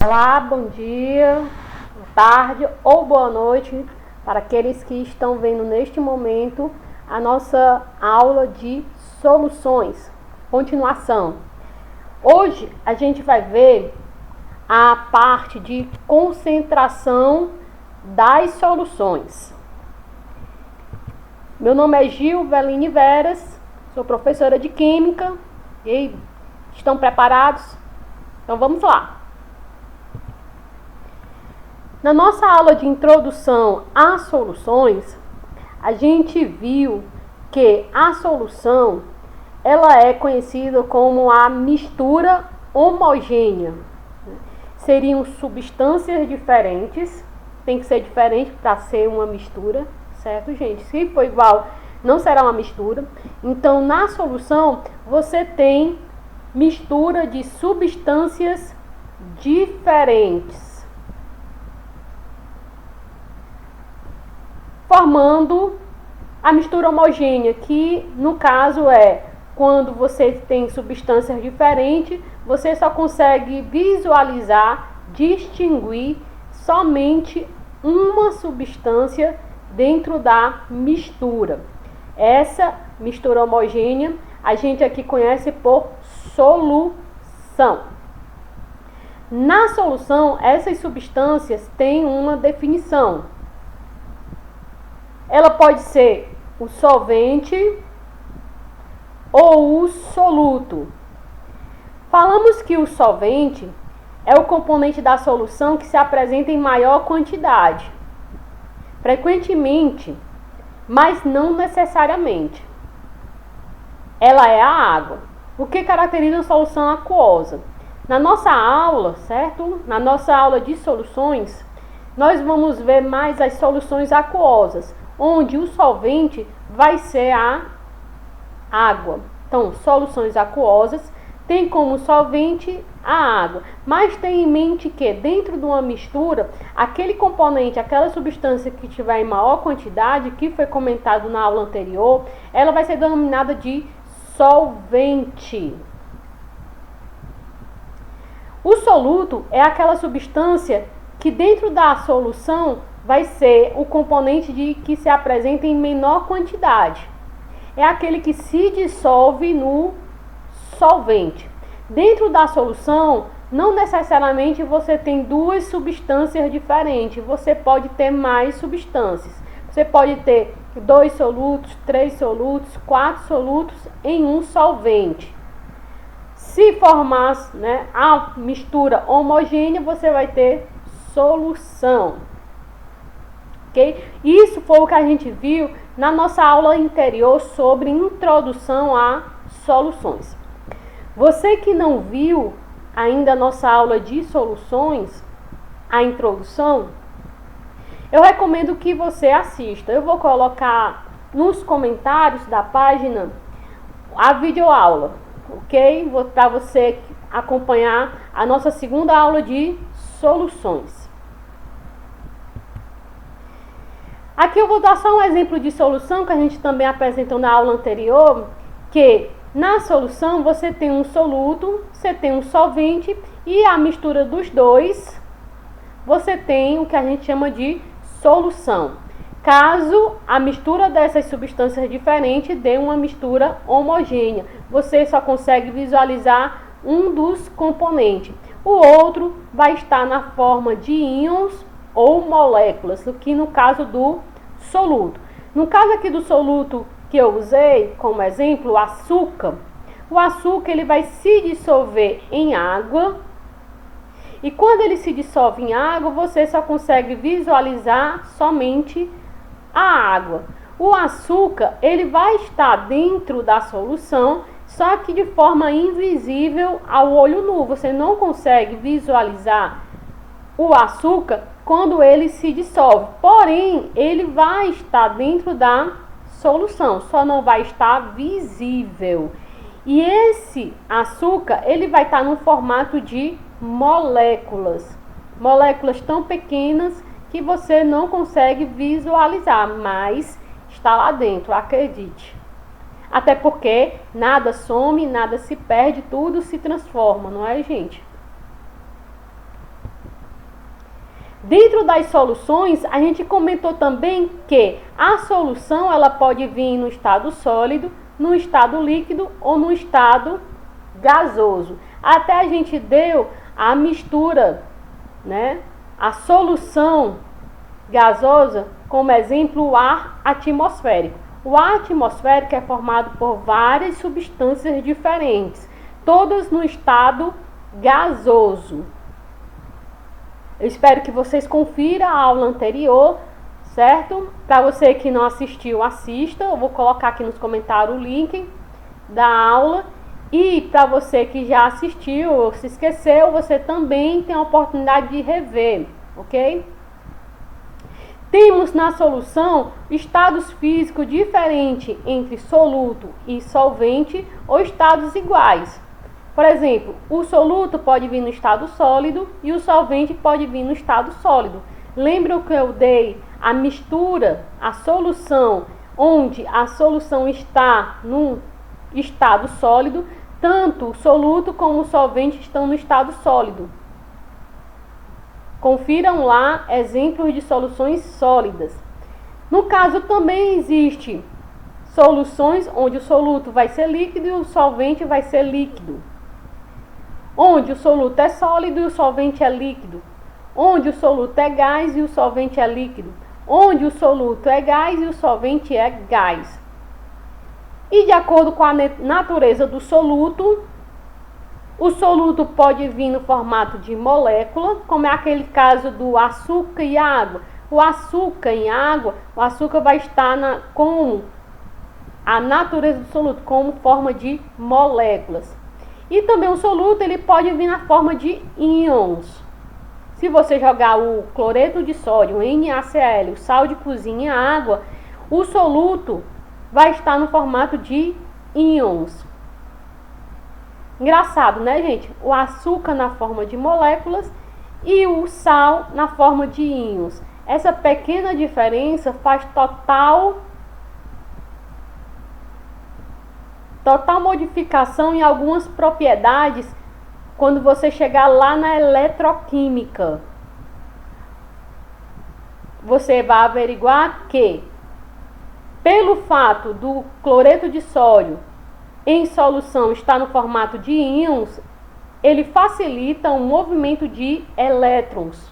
Olá, bom dia, boa tarde ou boa noite para aqueles que estão vendo neste momento a nossa aula de soluções. Continuação. Hoje a gente vai ver a parte de concentração das soluções. Meu nome é Gil Veline Veras, sou professora de Química. E estão preparados? Então vamos lá. Na nossa aula de introdução às soluções, a gente viu que a solução ela é conhecida como a mistura homogênea. Seriam substâncias diferentes, tem que ser diferente para ser uma mistura, certo, gente? Se for igual, não será uma mistura. Então, na solução, você tem mistura de substâncias diferentes, formando a mistura homogênea, que no caso é quando você tem substâncias diferentes, você só consegue visualizar, distinguir somente uma substância dentro da mistura. Essa mistura homogênea a gente aqui conhece por solução. Na solução, essas substâncias têm uma definição. Ela pode ser o solvente ou o soluto. Falamos que o solvente é o componente da solução que se apresenta em maior quantidade, frequentemente, mas não necessariamente. Ela é a água. O que caracteriza a solução aquosa? Na nossa aula, certo? Na nossa aula de soluções, nós vamos ver mais as soluções aquosas, onde o solvente vai ser a água. Então, soluções aquosas tem como solvente a água, mas tenha em mente que dentro de uma mistura, aquele componente, aquela substância que tiver em maior quantidade, que foi comentado na aula anterior, ela vai ser denominada de solvente. O soluto é aquela substância que dentro da solução vai ser o componente que se apresenta em menor quantidade. É aquele que se dissolve no solvente. Dentro da solução, não necessariamente você tem duas substâncias diferentes. Você pode ter mais substâncias. Você pode ter 2 solutos, 3 solutos, 4 solutos em um solvente. Se formar, a mistura homogênea, você vai ter solução. Okay? Isso foi o que a gente viu na nossa aula anterior sobre introdução a soluções. Você que não viu ainda a nossa aula de soluções, a introdução, eu recomendo que você assista. Eu vou colocar nos comentários da página a videoaula, ok? Para você acompanhar a nossa segunda aula de soluções. Aqui eu vou dar só um exemplo de solução que a gente também apresentou na aula anterior, que na solução você tem um soluto, você tem um solvente e a mistura dos dois, você tem o que a gente chama de solução. Caso a mistura dessas substâncias diferentes dê uma mistura homogênea, você só consegue visualizar um dos componentes. O outro vai estar na forma de íons ou moléculas, o que no caso do soluto. No caso aqui do soluto que eu usei como exemplo, o açúcar ele vai se dissolver em água, e quando ele se dissolve em água, você só consegue visualizar somente a água. O açúcar ele vai estar dentro da solução, só que de forma invisível ao olho nu. Você não consegue visualizar o açúcar quando ele se dissolve, porém ele vai estar dentro da solução, só não vai estar visível. E esse açúcar ele vai estar no formato de moléculas tão pequenas que você não consegue visualizar, mas está lá dentro, acredite. Até porque nada some, nada se perde, tudo se transforma, não é, gente? Dentro das soluções, a gente comentou também que a solução ela pode vir no estado sólido, no estado líquido ou no estado gasoso. Até a gente deu a mistura, né? A solução gasosa, como exemplo, o ar atmosférico. O ar atmosférico é formado por várias substâncias diferentes, todas no estado gasoso. Eu espero que vocês confiram a aula anterior, certo? Para você que não assistiu, assista. Eu vou colocar aqui nos comentários o link da aula. E para você que já assistiu ou se esqueceu, você também tem a oportunidade de rever, ok? Temos na solução estados físicos diferentes entre soluto e solvente ou estados iguais. Por exemplo, o soluto pode vir no estado sólido e o solvente pode vir no estado sólido. Lembra que eu dei a mistura, a solução, onde a solução está no estado sólido, tanto o soluto como o solvente estão no estado sólido. Confiram lá exemplos de soluções sólidas. No caso também existe soluções onde o soluto vai ser líquido e o solvente vai ser líquido. Onde o soluto é sólido e o solvente é líquido. Onde o soluto é gás e o solvente é líquido. Onde o soluto é gás e o solvente é gás. E de acordo com a natureza do soluto, o soluto pode vir no formato de molécula, como é aquele caso do açúcar e água. O açúcar em água, o açúcar vai estar com a natureza do soluto, como forma de moléculas. E também o soluto ele pode vir na forma de íons. Se você jogar o cloreto de sódio, o NaCl, o sal de cozinha e a água, o soluto vai estar no formato de íons. Engraçado, né, gente? O açúcar na forma de moléculas e o sal na forma de íons. Essa pequena diferença faz total modificação em algumas propriedades quando você chegar lá na eletroquímica. Você vai averiguar que, pelo fato do cloreto de sódio em solução estar no formato de íons, ele facilita o movimento de elétrons,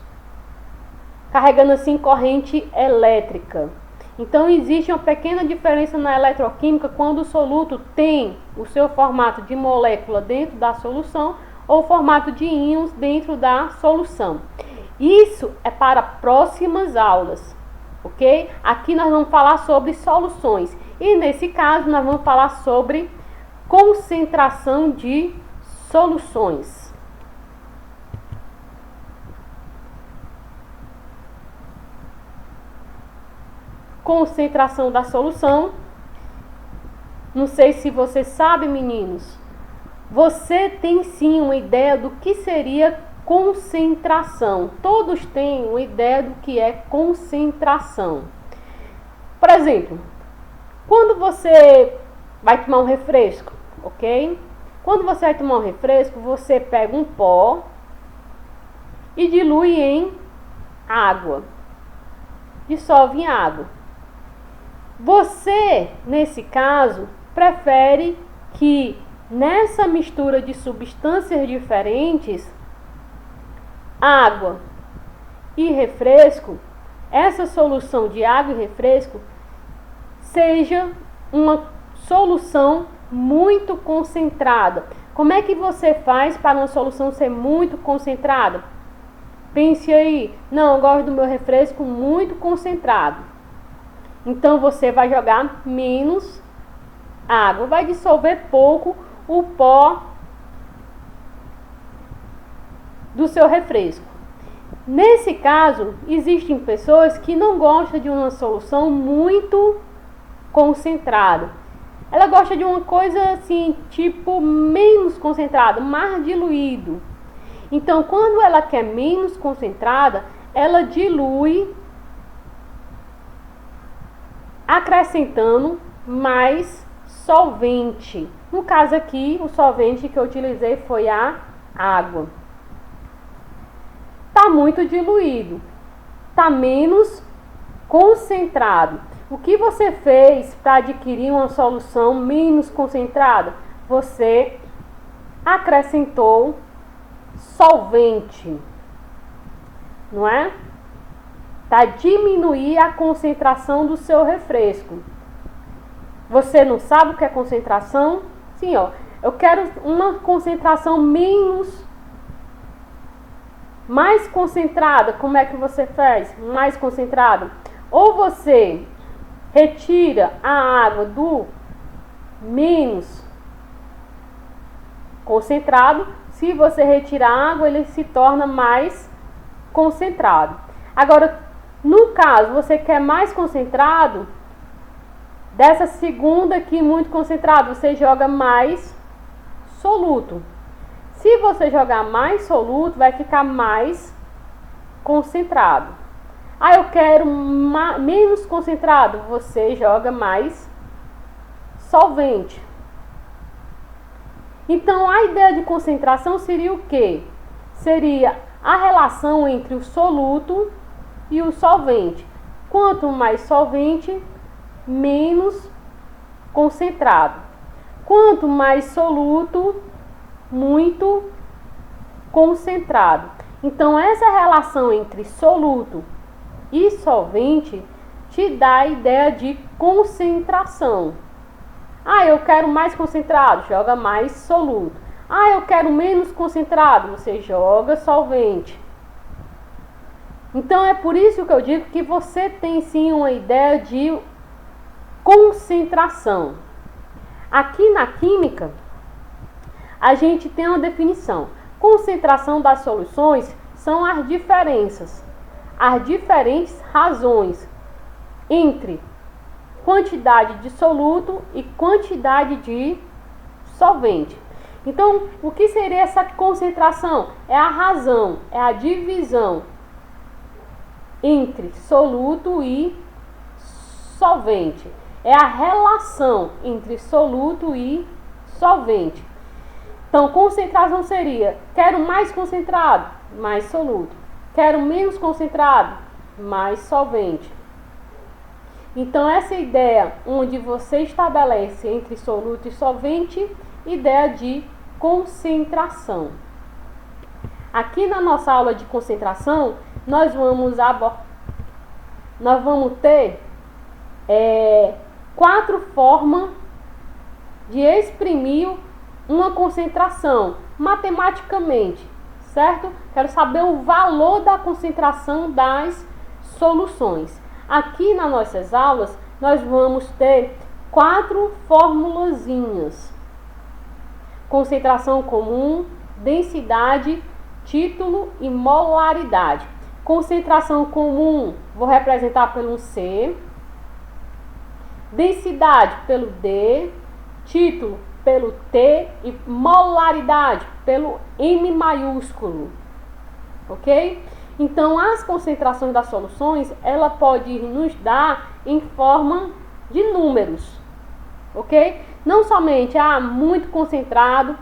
carregando assim corrente elétrica. Então existe uma pequena diferença na eletroquímica quando o soluto tem o seu formato de molécula dentro da solução ou formato de íons dentro da solução. Isso é para próximas aulas, ok? Aqui nós vamos falar sobre soluções e nesse caso nós vamos falar sobre concentração de soluções. Concentração da solução. Não sei se você sabe, meninos. Você tem sim uma ideia do que seria concentração. Todos têm uma ideia do que é concentração. Por exemplo, quando você vai tomar um refresco, ok? Quando você vai tomar um refresco, você pega um pó e dilui em água. Dissolve em água. Você, nesse caso, prefere que nessa mistura de substâncias diferentes, água e refresco, essa solução de água e refresco seja uma solução muito concentrada. Como é que você faz para uma solução ser muito concentrada? Pense aí, não, eu gosto do meu refresco muito concentrado. Então você vai jogar menos água, vai dissolver pouco o pó do seu refresco. Nesse caso, existem pessoas que não gostam de uma solução muito concentrada. Ela gosta de uma coisa assim, tipo menos concentrada, mais diluído. Então, quando ela quer menos concentrada, ela dilui acrescentando mais solvente. No caso aqui, o solvente que eu utilizei foi a água. Está muito diluído. está menos concentrado. O que você fez para adquirir uma solução menos concentrada? Você acrescentou solvente, não é? Para diminuir a concentração do seu refresco. Você não sabe o que é concentração? Sim, ó. Eu quero uma concentração mais concentrada. Como é que você faz? Mais concentrada. Ou você retira a água do menos concentrado. Se você retirar a água, ele se torna mais concentrado. Agora, no caso, você quer mais concentrado, dessa segunda aqui muito concentrado, você joga mais soluto. Se você jogar mais soluto, vai ficar mais concentrado. Eu quero menos concentrado, você joga mais solvente. Então, a ideia de concentração seria o quê? Seria a relação entre o soluto e o solvente. Quanto mais solvente, menos concentrado. Quanto mais soluto, muito concentrado. Então, essa relação entre soluto e solvente te dá a ideia de concentração. Eu quero mais concentrado, joga mais soluto. Eu quero menos concentrado, você joga solvente. Então, é por isso que eu digo que você tem sim uma ideia de concentração. Aqui na química, a gente tem uma definição. Concentração das soluções são as diferenças, as diferentes razões entre quantidade de soluto e quantidade de solvente. Então, o que seria essa concentração? É a razão, é a divisão entre soluto e solvente. É a relação entre soluto e solvente. Então, concentração seria: quero mais concentrado, mais soluto. Quero menos concentrado, mais solvente. Então, essa ideia onde você estabelece entre soluto e solvente, ideia de concentração. Aqui na nossa aula de concentração, nós vamos ter 4 formas de exprimir uma concentração matematicamente, certo? Quero saber o valor da concentração das soluções. Aqui nas nossas aulas, nós vamos ter 4 formulazinhas: concentração comum, densidade, título e molaridade. Concentração comum, vou representar pelo C, densidade pelo D, título pelo T e molaridade pelo M maiúsculo, ok? Então, as concentrações das soluções, ela pode nos dar em forma de números, ok? Não somente muito concentrado,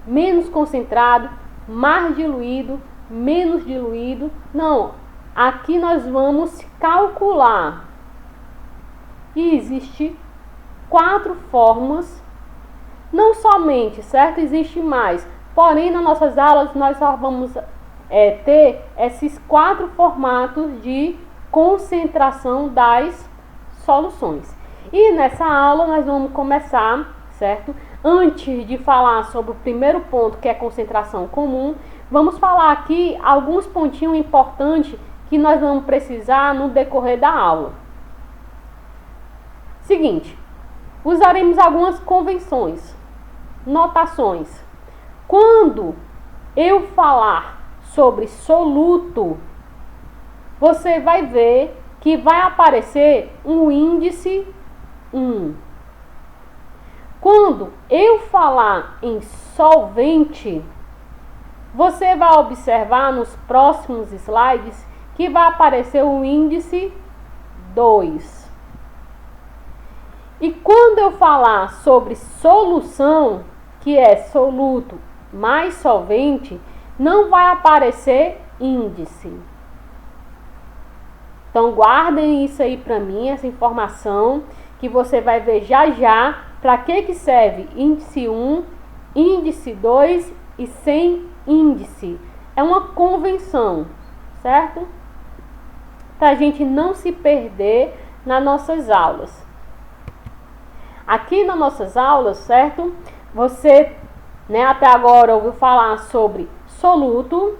menos concentrado, mais diluído, menos diluído. Não, aqui nós vamos calcular. E existe 4 formas, não somente, certo? Existe mais. Porém, nas nossas aulas, nós só vamos ter esses 4 formatos de concentração das soluções. E nessa aula nós vamos começar, certo? Antes de falar sobre o primeiro ponto, que é concentração comum, vamos falar aqui alguns pontinhos importantes que nós vamos precisar no decorrer da aula. Seguinte, usaremos algumas convenções, notações. Quando eu falar sobre soluto, você vai ver que vai aparecer um índice 1. Quando eu falar em solvente, você vai observar nos próximos slides que vai aparecer o índice 2. E quando eu falar sobre solução, que é soluto mais solvente, não vai aparecer índice. Então guardem isso aí para mim, essa informação, que você vai ver já já para que serve índice 1, índice 2 e sem índice. É uma convenção, certo? Para a gente não se perder nas nossas aulas. Aqui nas nossas aulas, certo? Você, até agora ouviu falar sobre soluto,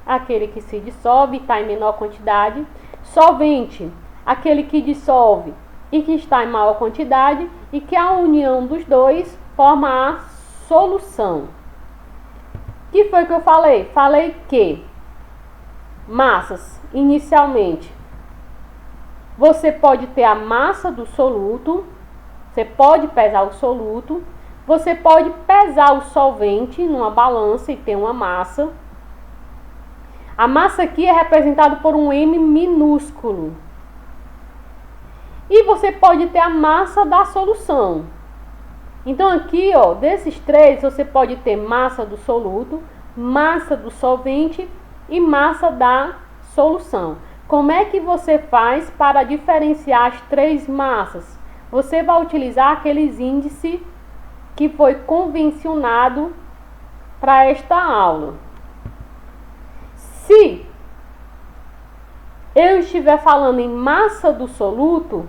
aquele que se dissolve e está em menor quantidade. Solvente, aquele que dissolve e que está em maior quantidade e que a união dos dois forma a solução. O que foi que eu falei? Falei que massas, inicialmente, você pode ter a massa do soluto, você pode pesar o soluto, você pode pesar o solvente numa balança e ter uma massa. A massa aqui é representada por um M minúsculo. E você pode ter a massa da solução. Então aqui, ó, desses três, você pode ter massa do soluto, massa do solvente e massa da solução. Como é que você faz para diferenciar as três massas? Você vai utilizar aqueles índices que foi convencionado para esta aula. Se eu estiver falando em massa do soluto,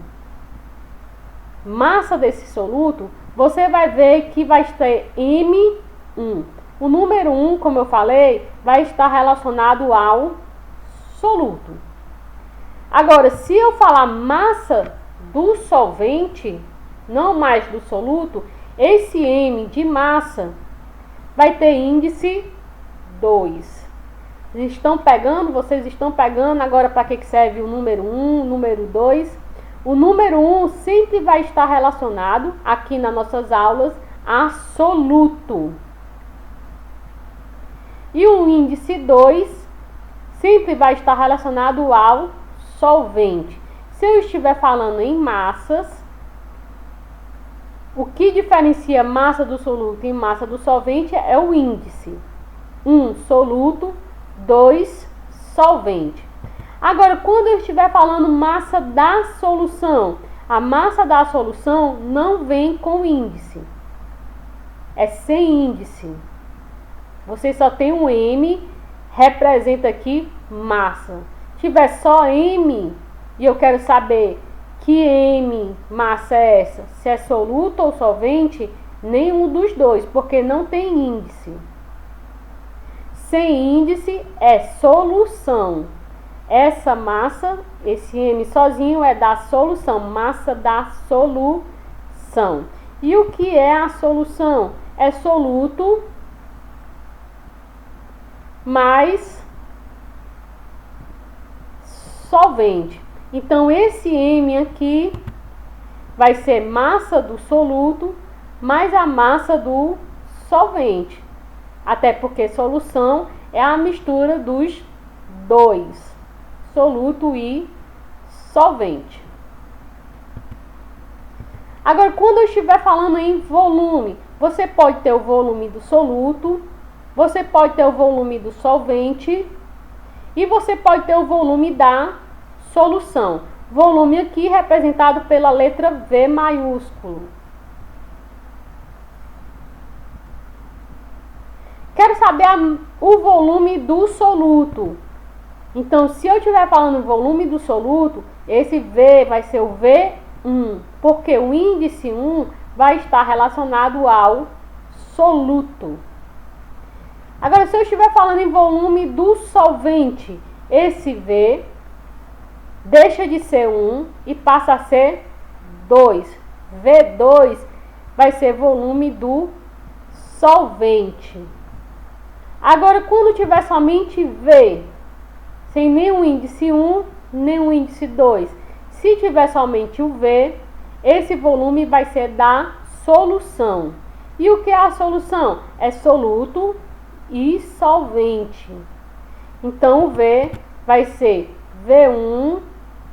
massa desse soluto, você vai ver que vai ter M1. O número 1, como eu falei, vai estar relacionado ao soluto. Agora, se eu falar massa do solvente, não mais do soluto, esse M de massa vai ter índice 2. Vocês estão pegando agora para que serve o número 1, o número 2. O número 1 sempre vai estar relacionado, aqui nas nossas aulas, a soluto. E o índice 2 sempre vai estar relacionado ao solvente. Se eu estiver falando em massas, o que diferencia massa do soluto e massa do solvente é o índice. 1, soluto, 2, solvente. Agora, quando eu estiver falando massa da solução, a massa da solução não vem com índice. É sem índice. Você só tem um M, representa aqui massa. Se tiver só M, e eu quero saber que M massa é essa, se é soluto ou solvente, nenhum dos dois, porque não tem índice. Sem índice é solução. Essa massa, esse M sozinho é da solução, massa da solução. E o que é a solução? É soluto mais solvente. Então, esse M aqui vai ser massa do soluto mais a massa do solvente. Até porque solução é a mistura dos dois, soluto e solvente. Agora, quando eu estiver falando em volume, você pode ter o volume do soluto, você pode ter o volume do solvente e você pode ter o volume da solução. Volume aqui representado pela letra V maiúsculo. Quero saber o volume do soluto. Então, se eu estiver falando o volume do soluto, esse V vai ser o V1, porque o índice 1 vai estar relacionado ao soluto. Agora, se eu estiver falando em volume do solvente, esse V deixa de ser 1 e passa a ser 2. V2 vai ser volume do solvente. Agora, quando tiver somente V, sem nenhum índice 1, nenhum índice 2, se tiver somente o V, esse volume vai ser da solução. E o que é a solução? É soluto e solvente. Então, o V vai ser V1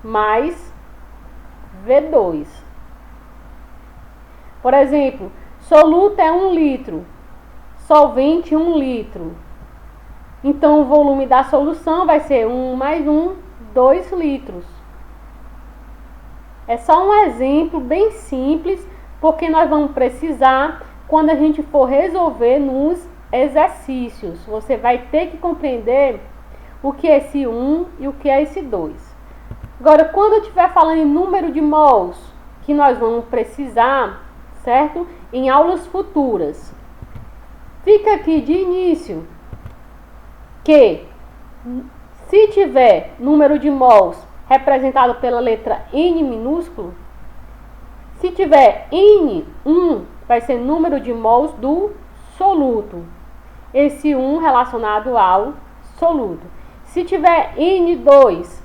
mais V2. Por exemplo, soluto é 1 litro, solvente 1 litro. Então, o volume da solução vai ser 1 mais 1, 2 litros. É só um exemplo bem simples, porque nós vamos precisar quando a gente for resolver nos exercícios. Você vai ter que compreender o que é esse 1 e o que é esse 2. Agora, quando eu estiver falando em número de mols, que nós vamos precisar, certo? Em aulas futuras. Fica aqui de início que se tiver número de mols representado pela letra N minúsculo, se tiver N1, vai ser número de mols do soluto. Esse 1 relacionado ao soluto. Se tiver N2,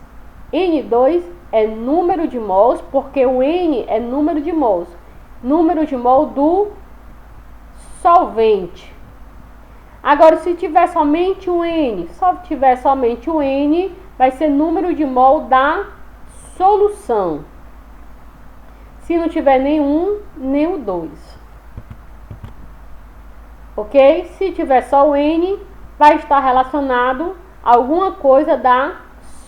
N2 é número de mols, porque o N é número de mols. Número de mol do solvente. Agora, se tiver somente o N, vai ser número de mol da solução. Se não tiver nenhum, nem o 2. Ok? Se tiver só o N, vai estar relacionado a alguma coisa da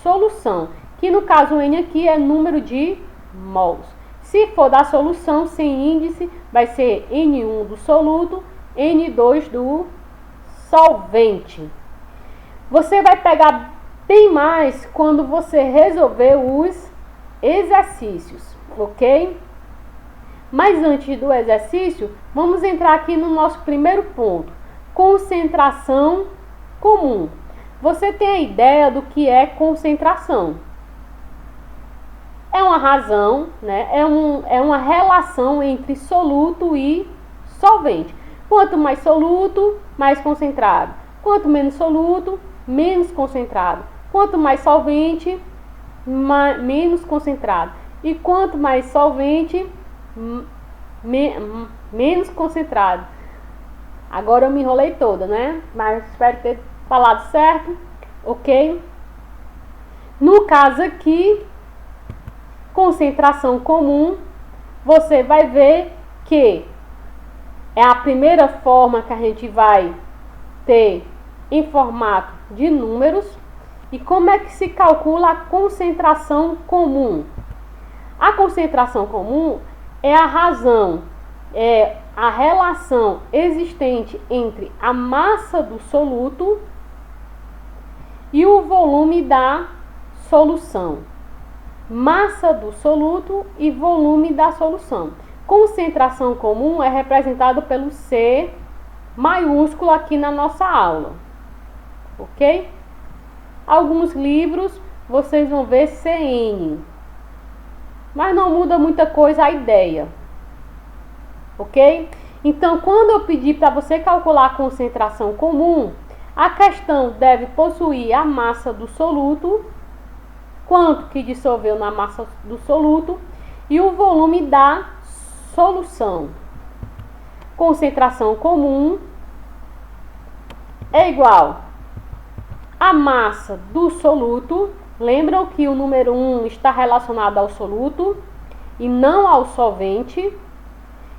solução. Que no caso o N aqui é número de mols. Se for da solução sem índice, vai ser N1 do soluto, N2 do solvente. Você vai pegar bem mais quando você resolver os exercícios, ok? Mas antes do exercício, vamos entrar aqui no nosso primeiro ponto, concentração comum. Você tem a ideia do que é concentração? É uma razão, né? É uma relação entre soluto e solvente. Quanto mais soluto, mais concentrado. Quanto menos soluto, menos concentrado. Quanto mais solvente, menos concentrado. E quanto mais solvente, menos concentrado. Agora eu me enrolei toda, né? Mas espero ter falado certo, ok? No caso aqui, concentração comum, você vai ver que é a primeira forma que a gente vai ter em formato de números. E como é que se calcula a concentração comum? A concentração comum é a razão, é a relação existente entre a massa do soluto e o volume da solução. Massa do soluto e volume da solução. Concentração comum é representado pelo C maiúsculo aqui na nossa aula, ok? Alguns livros vocês vão ver CN, mas não muda muita coisa a ideia, ok? Então, quando eu pedir para você calcular a concentração comum, a questão deve possuir a massa do soluto, quanto que dissolveu na massa do soluto, e o volume da solução. Concentração comum é igual a massa do soluto. Lembram que o número 1 está relacionado ao soluto e não ao solvente.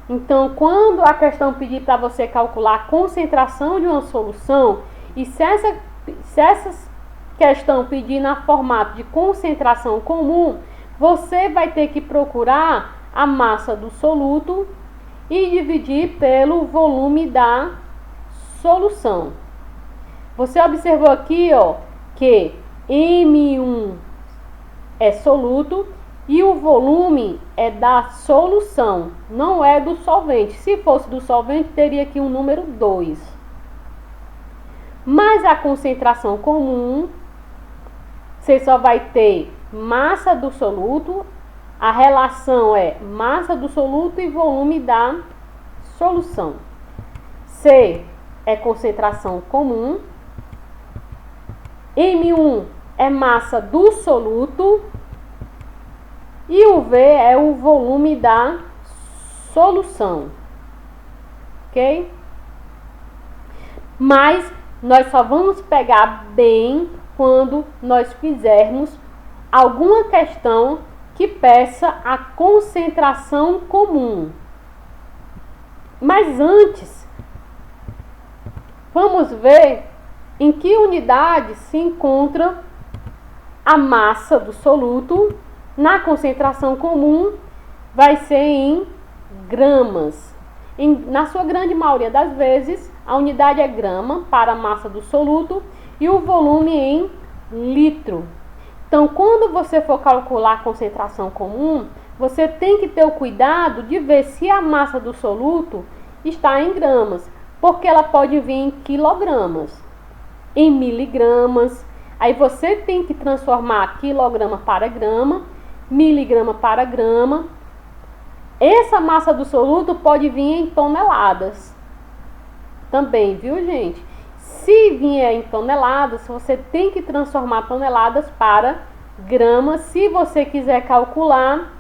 Então, quando a questão pedir para você calcular a concentração de uma solução, e se essa questão pedir na formato de concentração comum, você vai ter que procurar a massa do soluto e dividir pelo volume da solução. Você observou aqui, ó, que M1 é soluto e o volume é da solução, não é do solvente. Se fosse do solvente, teria aqui um número 2. Mas a concentração comum, você só vai ter massa do soluto, a relação é massa do soluto e volume da solução. C é concentração comum, M1 é massa do soluto e o V é o volume da solução, ok? Mas nós só vamos pegar bem quando nós fizermos alguma questão que peça a concentração comum. Mas antes, vamos ver em que unidade se encontra a massa do soluto Na concentração comum, vai ser em gramas. Na sua grande maioria das vezes, a unidade é grama para a massa do soluto e o volume em litro. Então, quando você for calcular a concentração comum, você tem que ter o cuidado de ver se a massa do soluto está em gramas, porque ela pode vir em quilogramas, em miligramas. Aí você tem que transformar quilograma para grama, miligrama para grama. Essa massa do soluto pode vir em toneladas também, viu, gente? Se vier em toneladas, você tem que transformar toneladas para gramas, se você quiser calcular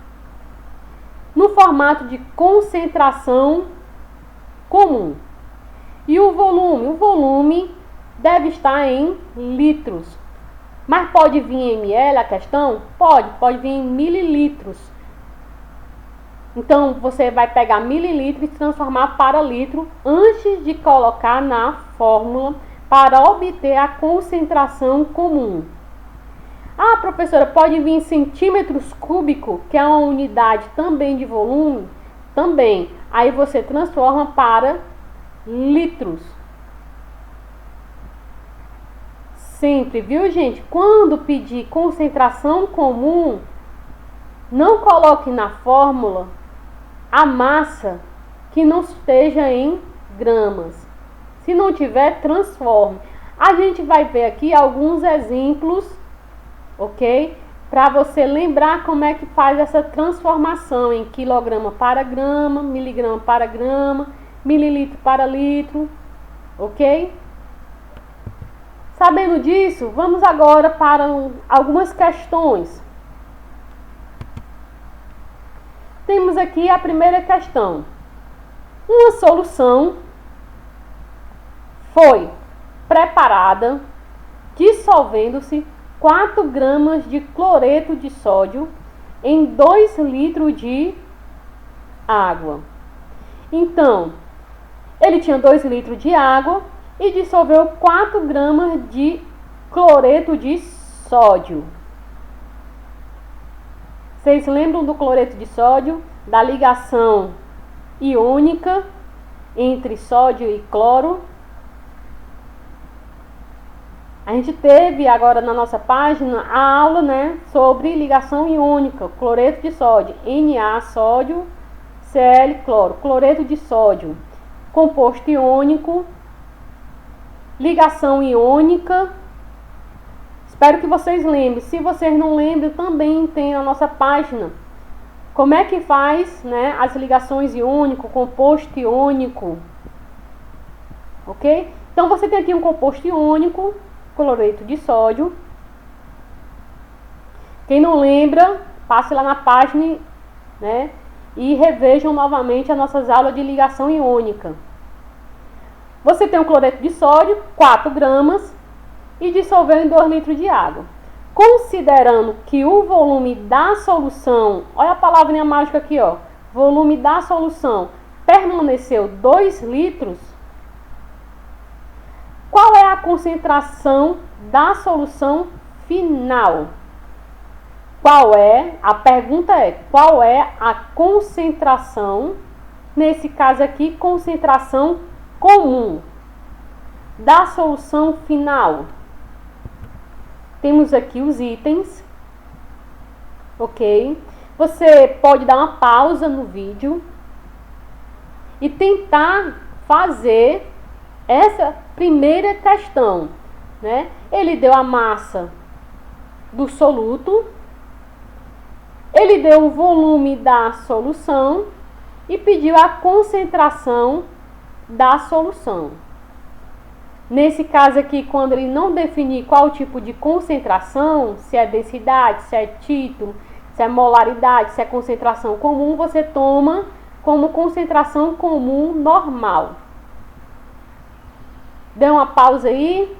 no formato de concentração comum. E o volume deve estar em litros. Mas pode vir em ml a questão? Pode vir em mililitros. Então, você vai pegar mililitro e transformar para litro antes de colocar na fórmula para obter a concentração comum. Ah, professora, pode vir em centímetros cúbicos, que é uma unidade também de volume? Também. Aí você transforma para litros. Sempre, viu, gente? Quando pedir concentração comum, não coloque na fórmula a massa que não esteja em gramas. Se não tiver, transforme. A gente vai ver aqui alguns exemplos, ok? Para você lembrar como é que faz essa transformação em quilograma para grama, miligrama para grama, mililitro para litro, ok? Sabendo disso, vamos agora para algumas questões. Temos aqui a primeira questão. Uma solução foi preparada dissolvendo-se 4 gramas de cloreto de sódio em 2 litros de água. Então, ele tinha 2 litros de água e dissolveu 4 gramas de cloreto de sódio. Vocês lembram do cloreto de sódio, da ligação iônica entre sódio e cloro? A gente teve agora na nossa página a aula, né, sobre ligação iônica, cloreto de sódio, Na, sódio, Cl, cloro, cloreto de sódio, composto iônico, ligação iônica. Espero que vocês lembrem. Se vocês não lembram, também tem na nossa página como é que faz, né, as ligações iônico, composto iônico, ok? Então você tem aqui um composto iônico, cloreto de sódio. Quem não lembra, passe lá na página, né, e revejam novamente as nossas aulas de ligação iônica. Você tem um cloreto de sódio, 4 gramas, e dissolveu em 2 litros de água. Considerando que o volume da solução, olha a palavrinha mágica aqui, ó, volume da solução permaneceu 2 litros, qual é a concentração da solução final? A pergunta é, qual é a concentração, nesse caso aqui, concentração comum da solução final? Temos aqui os itens, ok? Você pode dar uma pausa no vídeo e tentar fazer essa primeira questão, né? Ele deu a massa do soluto, ele deu o volume da solução e pediu a concentração da solução. Nesse caso aqui, quando ele não definir qual tipo de concentração, se é densidade, se é título, se é molaridade, se é concentração comum, você toma como concentração comum normal. Dê uma pausa aí.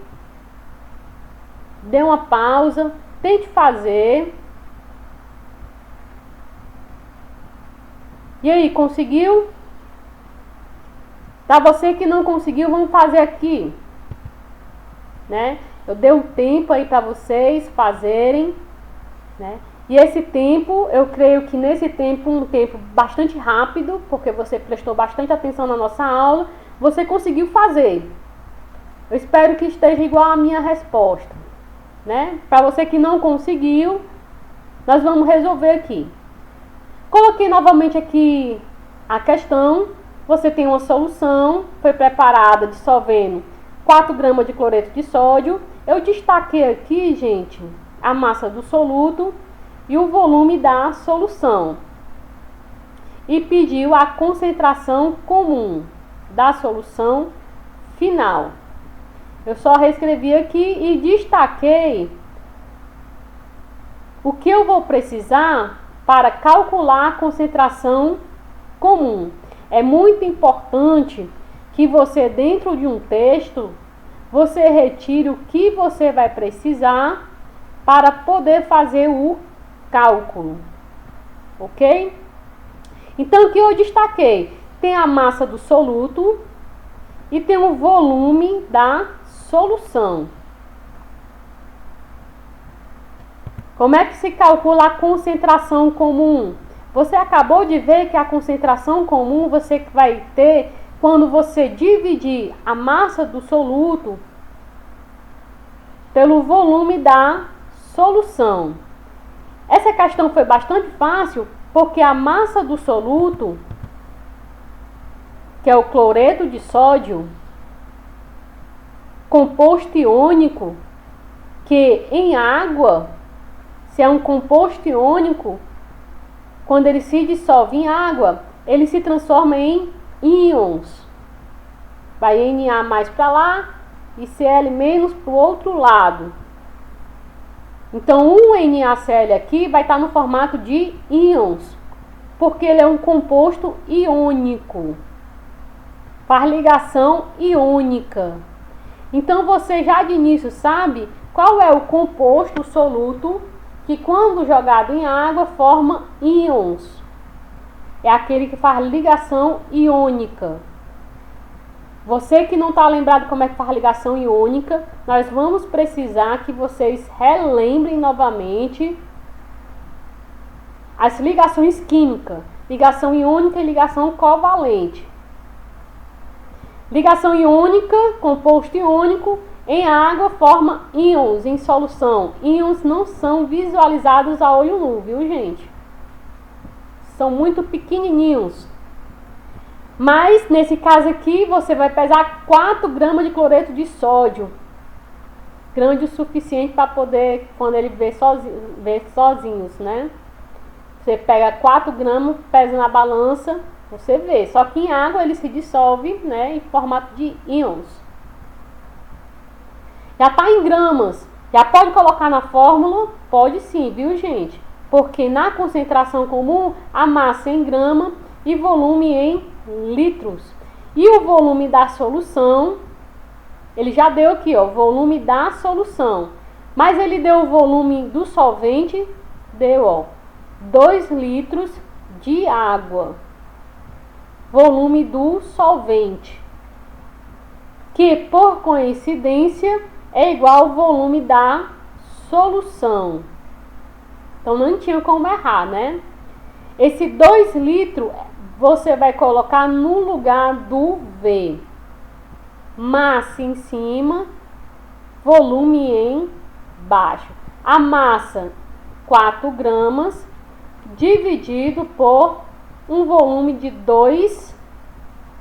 Dê uma pausa. Tente fazer. E aí, conseguiu? Para você que não conseguiu, vamos fazer aqui, né? Eu dei um tempo aí para vocês fazerem, né? E esse tempo, eu creio que nesse tempo, um tempo bastante rápido, porque você prestou bastante atenção na nossa aula, você conseguiu fazer. Eu espero que esteja igual a minha resposta, né? Para você que não conseguiu, nós vamos resolver aqui. Coloquei novamente aqui a questão. Você tem uma solução, foi preparada dissolvendo 4 gramas de cloreto de sódio. Eu destaquei aqui, gente, a massa do soluto e o volume da solução. E pediu a concentração comum da solução final. Eu só reescrevi aqui e destaquei o que eu vou precisar para calcular a concentração comum. É muito importante que você, dentro de um texto, você retire o que você vai precisar para poder fazer o cálculo, ok? Então, o que eu destaquei? Tem a massa do soluto e tem o volume da solução. Como é que se calcula a concentração comum? Você acabou de ver que a concentração comum você vai ter quando você dividir a massa do soluto pelo volume da solução. Essa questão foi bastante fácil porque a massa do soluto, que é o cloreto de sódio, composto iônico, que em água, se é um composto iônico, quando ele se dissolve em água, ele se transforma em íons. Vai Na mais para lá e Cl menos para o outro lado. Então, o NaCl aqui vai estar no formato de íons, porque ele é um composto iônico. Faz ligação iônica. Então, você já de início sabe qual é o composto soluto que, quando jogado em água, forma íons. É aquele que faz ligação iônica. Você que não está lembrado como é que faz ligação iônica, nós vamos precisar que vocês relembrem novamente as ligações químicas. Ligação iônica e ligação covalente. Ligação iônica, composto iônico, em água forma íons em solução. Íons não são visualizados a olho nu, viu, gente? São muito pequenininhos. Mas, nesse caso aqui, você vai pesar 4 gramas de cloreto de sódio. Grande o suficiente para poder, quando ele ver sozinhos, né? Você pega 4 gramas, pesa na balança, você vê. Só que em água ele se dissolve, né, em formato de íons. Já está em gramas. Já pode colocar na fórmula? Pode sim, viu, gente? Porque na concentração comum, a massa em grama e volume em litros. E o volume da solução, ele já deu aqui, ó, volume da solução. Mas ele deu o volume do solvente, deu, ó, 2 litros de água. Volume do solvente, que por coincidência é igual ao volume da solução. Então não tinha como errar, né? Esse 2 litros você vai colocar no lugar do V. Massa em cima, volume embaixo. A massa, 4 gramas, dividido por um volume de 2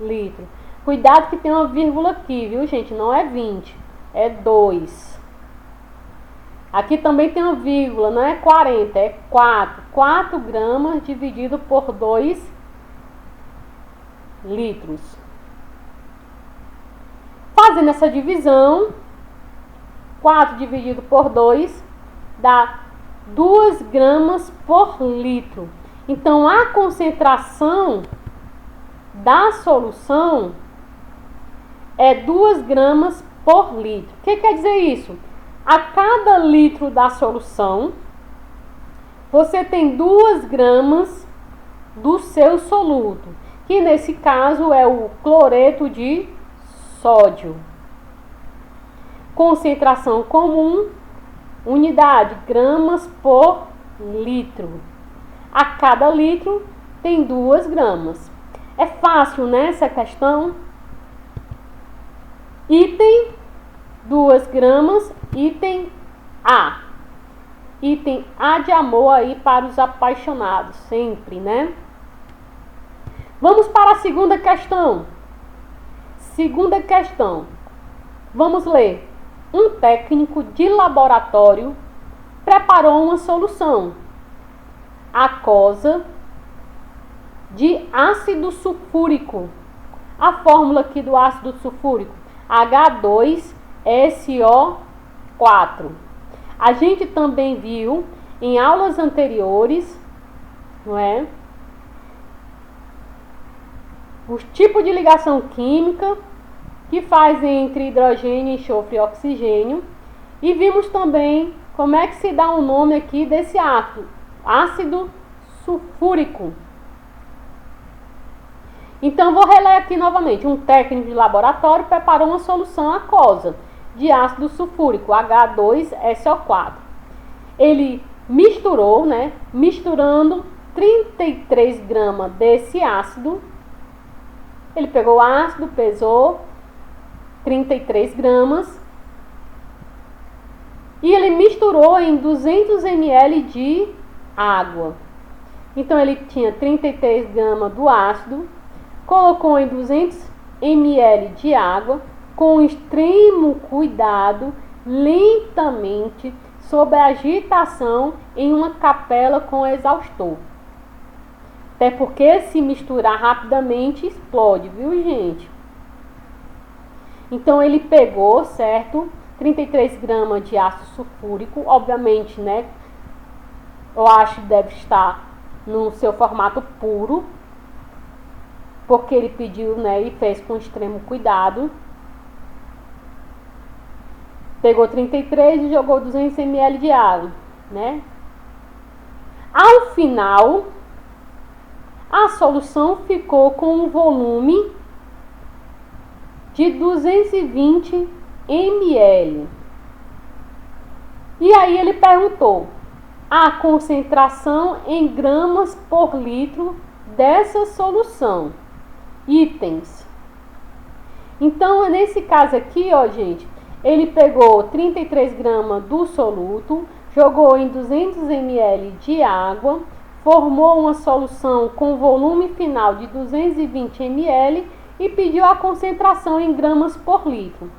litros. Cuidado que tem uma vírgula aqui, viu, gente? Não é 20, é 2. Aqui também tem uma vírgula, não é 40, é 4. 4 gramas dividido por 2 litros. Fazendo essa divisão, 4 dividido por 2 dá 2 gramas por litro. Então, a concentração da solução é 2 gramas por litro. O que quer dizer isso? A cada litro da solução, você tem 2 gramas do seu soluto, que nesse caso é o cloreto de sódio. Concentração comum, unidade gramas por litro. A cada litro tem 2 gramas. É fácil, né, essa questão? Item 2 gramas, item A. Item A de amor aí para os apaixonados, sempre, né? Vamos para a segunda questão. Segunda questão. Vamos ler. Um técnico de laboratório preparou uma solução aquosa de ácido sulfúrico. A fórmula aqui do ácido sulfúrico, H2SO4. A gente também viu em aulas anteriores, não é? Os tipos de ligação química que faz entre hidrogênio, enxofre e oxigênio. E vimos também como é que se dá o nome aqui desse ácido, ácido sulfúrico. Então, vou reler aqui novamente. Um técnico de laboratório preparou uma solução aquosa de ácido sulfúrico, H2SO4. Ele misturou, né? Misturando 33 gramas desse ácido. Ele pegou o ácido, pesou 33 gramas. E ele misturou em 200 ml de água. Então, ele tinha 33 gramas do ácido, colocou em 200 ml de água, com extremo cuidado, lentamente, sob a agitação, em uma capela com exaustor. Até porque se misturar rapidamente, explode, viu, gente? Então, ele pegou, certo? 33 gramas de ácido sulfúrico, obviamente, né? Eu acho que deve estar no seu formato puro, porque ele pediu, né, e fez com extremo cuidado. Pegou 33 e jogou 200 ml de água, né? Ao final, a solução ficou com um volume de 220 ml. E aí ele perguntou a concentração em gramas por litro dessa solução. Itens. Então, nesse caso aqui, ó, gente, ele pegou 33 gramas do soluto, jogou em 200 ml de água, formou uma solução com volume final de 220 ml e pediu a concentração em gramas por litro.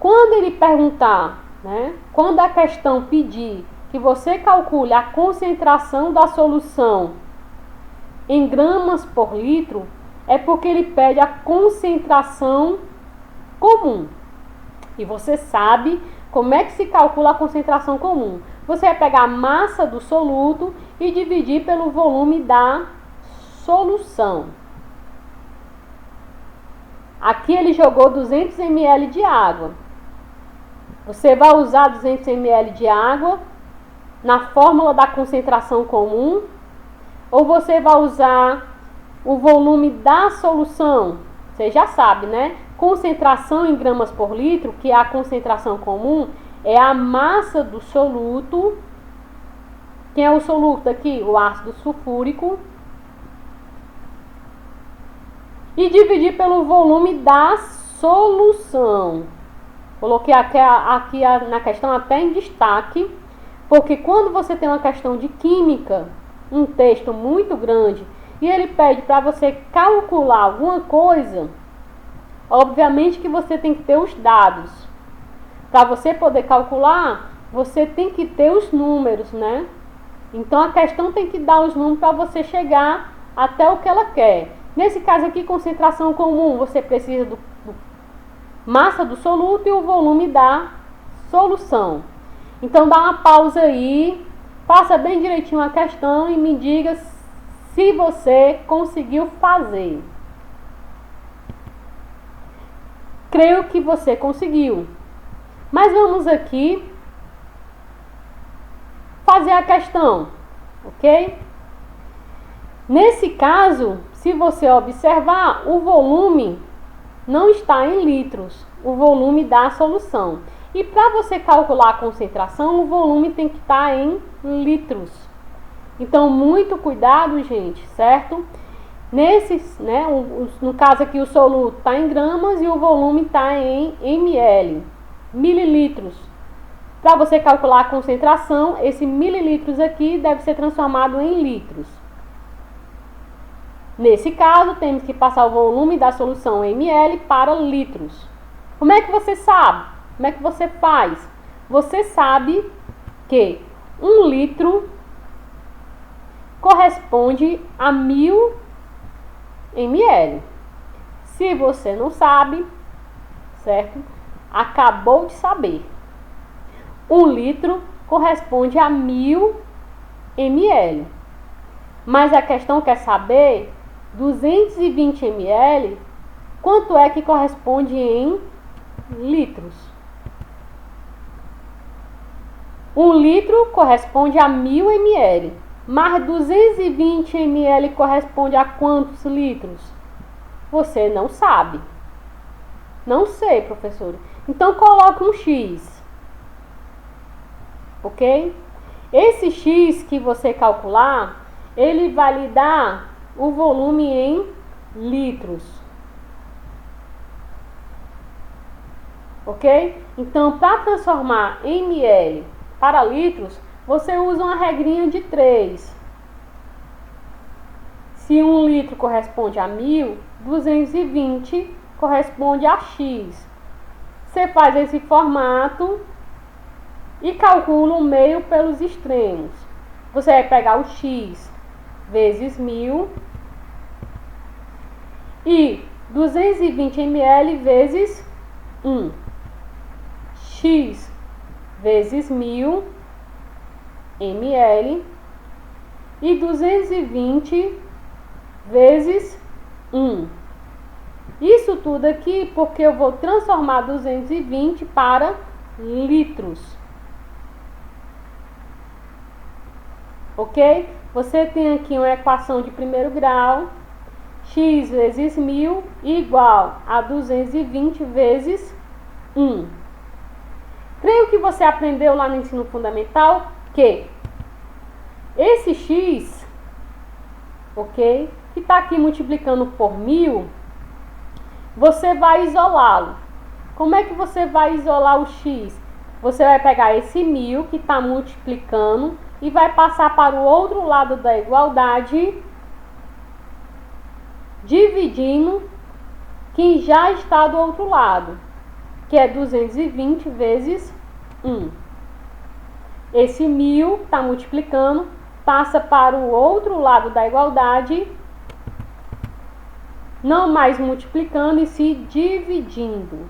Quando ele perguntar, né, quando a questão pedir que você calcule a concentração da solução em gramas por litro, é porque ele pede a concentração comum. E você sabe como é que se calcula a concentração comum. Você vai pegar a massa do soluto e dividir pelo volume da solução. Aqui ele jogou 200 ml de água. Você vai usar 200 ml de água na fórmula da concentração comum, ou você vai usar o volume da solução? Você já sabe, né? Concentração em gramas por litro, que é a concentração comum, é a massa do soluto. Quem é o soluto aqui? O ácido sulfúrico. E dividir pelo volume da solução. Coloquei aqui na questão até em destaque, porque quando você tem uma questão de química, um texto muito grande, e ele pede para você calcular alguma coisa, obviamente que você tem que ter os dados. Para você poder calcular, você tem que ter os números, né? Então a questão tem que dar os números para você chegar até o que ela quer. Nesse caso aqui, concentração comum, você precisa do massa do soluto e o volume da solução. Então dá uma pausa aí, faça bem direitinho a questão e me diga se você conseguiu fazer. Creio que você conseguiu. Mas vamos aqui fazer a questão, ok? Nesse caso, se você observar, o volume não está em litros, o volume da solução. E para você calcular a concentração, o volume tem que estar em litros. Então, muito cuidado, gente, certo? Nesses, né, no caso aqui o soluto está em gramas e o volume está em ml, mililitros. Para você calcular a concentração, esse mililitros aqui deve ser transformado em litros. Nesse caso, temos que passar o volume da solução ml para litros. Como é que você sabe? Como é que você faz? Você sabe que 1 litro corresponde a 1000 ml. Se você não sabe, certo? Acabou de saber. 1 litro corresponde a 1000 ml. Mas a questão quer saber 220 ml, quanto é que corresponde em litros? 1 litro corresponde a 1000 ml, mas 220 ml corresponde a quantos litros? Você não sabe. Não sei, professor. Então coloque um X. Ok? Esse X que você calcular, ele vai lhe dar o volume em litros. Ok? Então, para transformar ml para litros, você usa uma regrinha de 3. Se 1 litro corresponde a 1000, 220 corresponde a X. Você faz esse formato e calcula o meio pelos extremos. Você vai pegar o X vezes 1000 e 220 ml vezes 1. X vezes 1000 ml e 220 vezes 1. Isso tudo aqui porque eu vou transformar 220 para litros. Ok? Você tem aqui uma equação de primeiro grau. X vezes 1000 igual a 220 vezes 1. Creio que você aprendeu lá no ensino fundamental que esse X, ok, que está aqui multiplicando por 1000, você vai isolá-lo. Como é que você vai isolar o X? Você vai pegar esse 1000 que está multiplicando e vai passar para o outro lado da igualdade, dividindo quem já está do outro lado, que é 220 vezes 1. Esse 1000 está multiplicando, passa para o outro lado da igualdade, não mais multiplicando e se dividindo.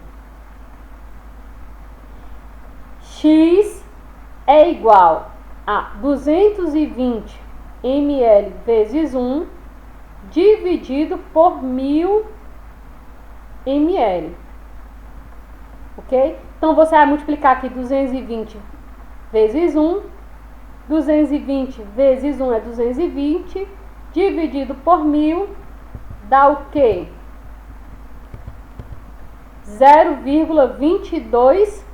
X é igual a 220 ml vezes 1 dividido por 1000 ml. Ok? Então, você vai multiplicar aqui 220 vezes 1. 220 vezes 1 é 220. Dividido por 1000 dá o quê? 0,22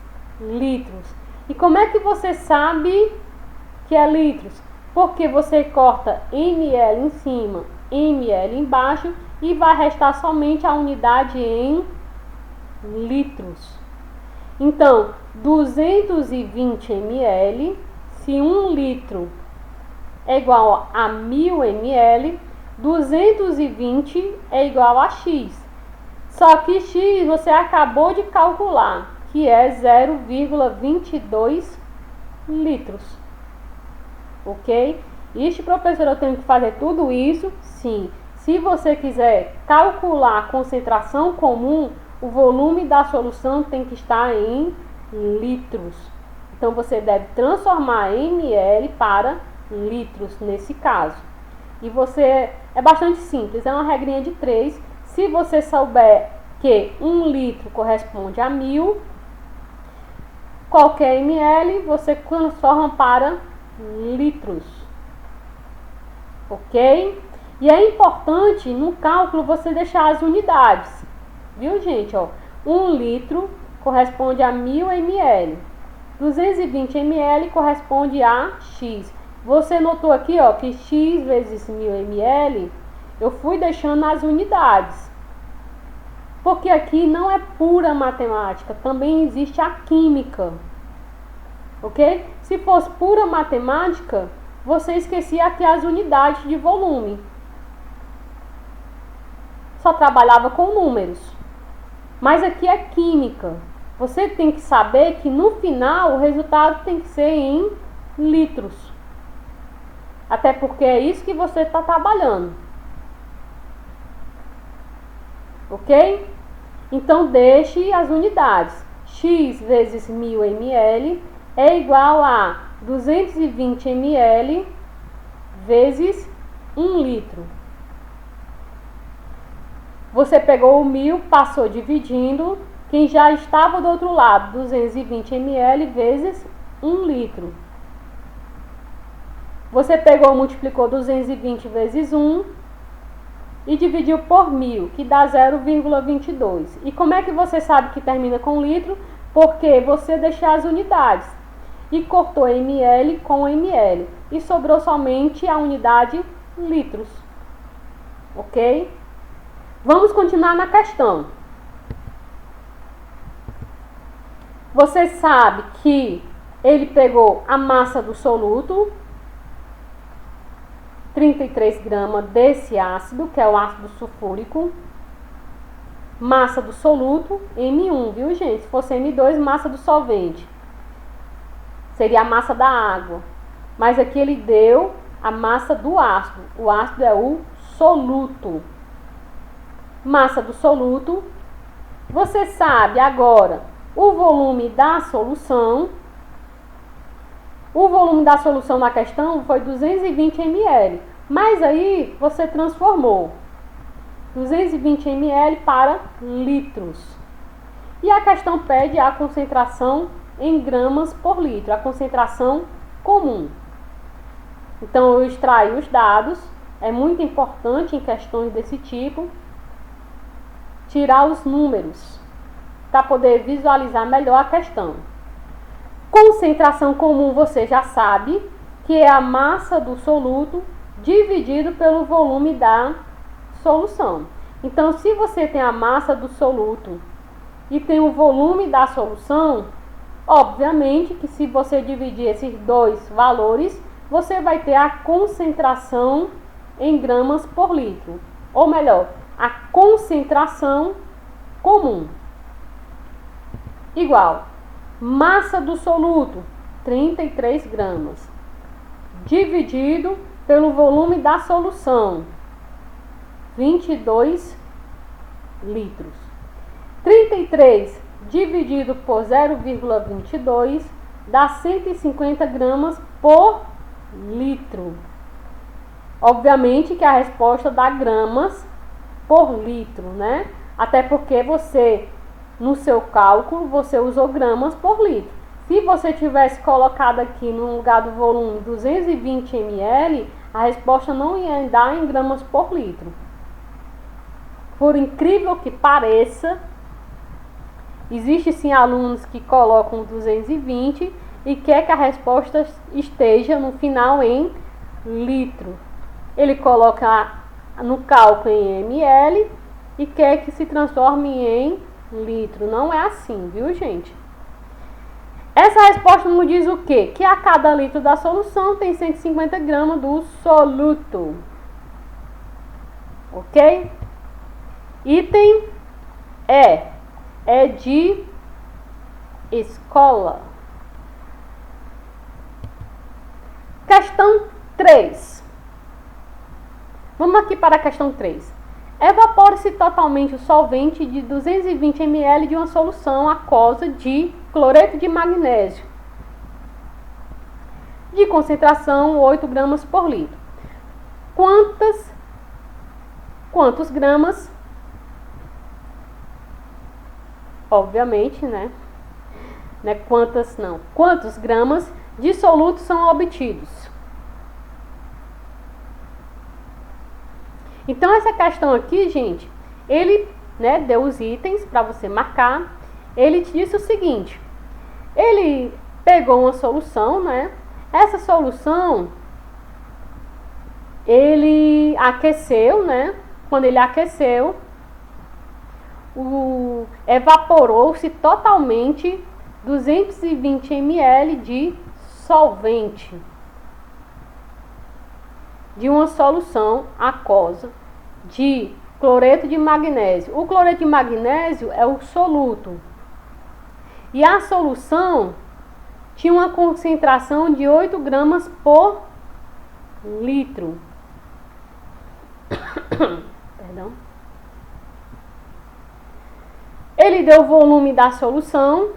litros. E como é que você sabe que é litros? Porque você corta ml em cima, ml embaixo e vai restar somente a unidade em litros. Então, 220 ml, se 1 litro é igual a 1000 ml, 220 é igual a X. Só que X você acabou de calcular, que é 0,22 litros. Ok? Ixi, professor, eu tenho que fazer tudo isso? Sim. Se você quiser calcular a concentração comum, o volume da solução tem que estar em litros. Então, você deve transformar ml para litros nesse caso. E você, é bastante simples, é uma regrinha de 3. Se você souber que 1 litro corresponde a 1000, qualquer ml você transforma para litros. Ok? E é importante no cálculo você deixar as unidades. Viu, gente? Ó, 1 litro corresponde a 1000 ml. 220 ml corresponde a X. Você notou aqui, ó, que x vezes 1000 ml, eu fui deixando as unidades. Porque aqui não é pura matemática, também existe a química. Ok? Se fosse pura matemática, você esquecia aqui as unidades de volume. Só trabalhava com números. Mas aqui é química. Você tem que saber que no final o resultado tem que ser em litros. Até porque é isso que você está trabalhando. Ok? Então deixe as unidades. X vezes 1000 ml é igual a 220 ml vezes 1 litro. Você pegou o 1000, passou dividindo. Quem já estava do outro lado, 220 ml vezes 1 litro. Você pegou, multiplicou 220 vezes 1 e dividiu por 1000, que dá 0,22. E como é que você sabe que termina com litro? Porque você deixou as unidades e cortou ml com ml. E sobrou somente a unidade litros. Ok? Vamos continuar na questão. Você sabe que ele pegou a massa do soluto, 33 gramas desse ácido, que é o ácido sulfúrico. Massa do soluto, M1, viu, gente? Se fosse M2, massa do solvente. Seria a massa da água. Mas aqui ele deu a massa do ácido. O ácido é o soluto. Massa do soluto. Você sabe agora o volume da solução. O volume da solução na questão foi 220 ml. Mas aí você transformou 220 ml para litros. E a questão pede a concentração em gramas por litro, a concentração comum. Então eu extraio os dados. É muito importante em questões desse tipo tirar os números para poder visualizar melhor a questão. Concentração comum você já sabe que é a massa do soluto dividido pelo volume da solução. Então, se você tem a massa do soluto e tem o volume da solução, obviamente que se você dividir esses dois valores, você vai ter a concentração em gramas por litro. Ou melhor, a concentração comum. Igual, massa do soluto, 33 gramas, dividido pelo volume da solução, 22 litros. 33 dividido por 0,22 dá 150 gramas por litro. Obviamente que a resposta dá gramas por litro, né? Até porque você, no seu cálculo, você usou gramas por litro. Se você tivesse colocado aqui no lugar do volume 220 ml, a resposta não ia dar em gramas por litro. Por incrível que pareça, existe sim alunos que colocam 220 e quer que a resposta esteja no final em litro. Ele coloca no cálculo em ml e quer que se transforme em litro. Não é assim, viu, gente? Essa resposta nos diz o quê? Que a cada litro da solução tem 150 gramas do soluto. Ok? Item é de escola. Questão 3. Vamos aqui para a questão 3. Evapore-se totalmente o solvente de 220 ml de uma solução aquosa de cloreto de magnésio, de concentração 8 gramas por litro. Quantos gramas? Obviamente, né? Quantos gramas de soluto são obtidos? Então, essa questão aqui, gente, ele, deu os itens para você marcar. Ele te disse o seguinte: ele pegou uma solução, Essa solução ele aqueceu, né? Quando ele aqueceu, evaporou-se totalmente 220 ml de solvente de uma solução aquosa de cloreto de magnésio. O cloreto de magnésio é o soluto. E a solução tinha uma concentração de 8 gramas por litro. Perdão. Ele deu o volume da solução,